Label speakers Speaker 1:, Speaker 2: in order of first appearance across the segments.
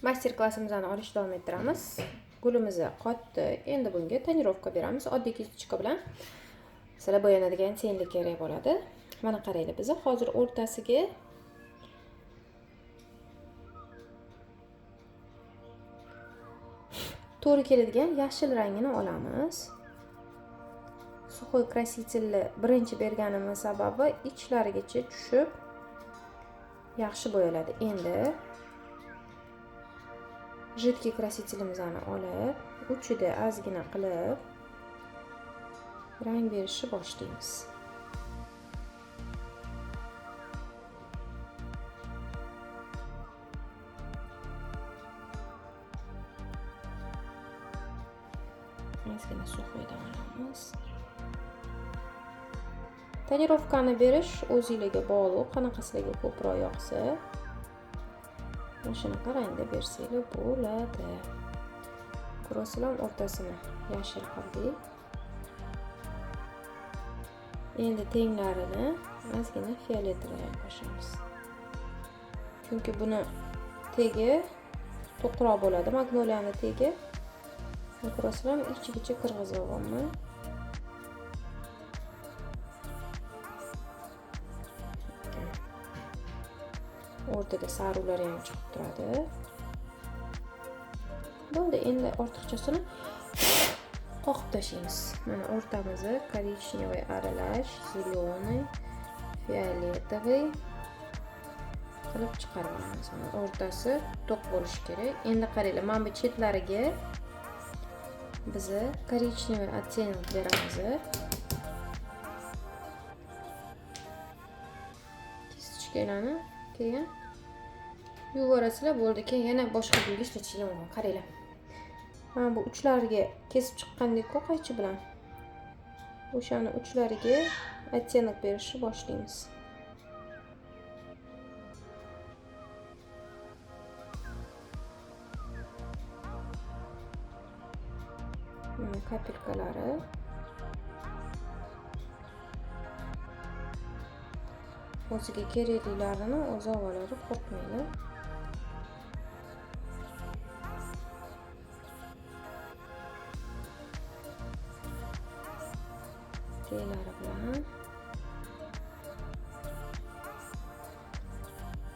Speaker 1: master klassimizni olish davom ettiramiz. Gulimiz qotdi. Endi bunga tonirovka beramiz. Oddiy kistочка bilan sizlar bo'yanadigan tenlik kerak bo'ladi. Mana qaranglar, biz hozir o'rtasiga to'g'ri keladigan yashil rangini olamiz. Suxoy krasitelni birinchi berganimiz sababi ichlarigacha tushib yaxshi bo'yaladi. Endi jiddiy krasitelimizni olib, uchida ozgina qilib rang berishni boshlaymiz. Ozgina suxoydan olamiz. Tonirovkani berish o'zingizga bog'liq, qanaqasiga ko'proq yoqsa, shunaqa rangda bersanglar bo'ladi. Ko'rasizlar, o'rtasini yashil qildik. Endi tenglarini ozgina fiolet rang qo'shamiz. Chunki buni tegi to'qroq bo'ladi, magnoliyani tegi. Ko'rasizlar, ichigacha kirg'izib olman. O'rtada sariqlar ham chiqib turadi. Bo'ldi, endi ortiqchasini qoqib tashlaymiz. Mana o'rtamizni korичневый aralash, zеленый, fioletoviy qilib chiqarib olamiz. Mana o'rtasi to'q bo'lishi kerak. Endi qaranglar, mana bu chetlariga biz korичневый оттенок beramiz. Kistочкаlarni keyin yuvorasizlar, bo'ldi. Keyin yana boshqa gulga ishlatishga mumkin. Qaranglar. Mana bu uchlariga kesib chiqqandek-ku qaychi bilan. O'shani uchlariga оттенок berishni boshlaymiz. Mana kapelkalari. O'ziga keraklilarini o'zi oladi, qo'rqmaydi. Keylari bilan.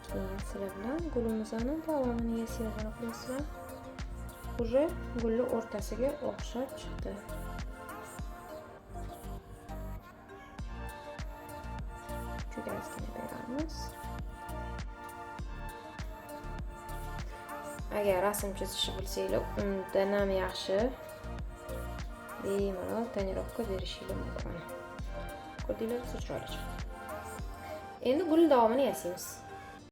Speaker 1: Keyin sizlar bilan gulimizni davomini yasayotgan qilasizlar. Уже gulni o'rtasiga o'xshab chiqdi. Juda ozgina beramiz. Agar rasm chizishni bilsanglar, undan ham yaxshi bemalol tonirovka berishingiz mumkin. Ko'rdinglar, chiroyli chiqdi. Endi gul davomini yasaymiz.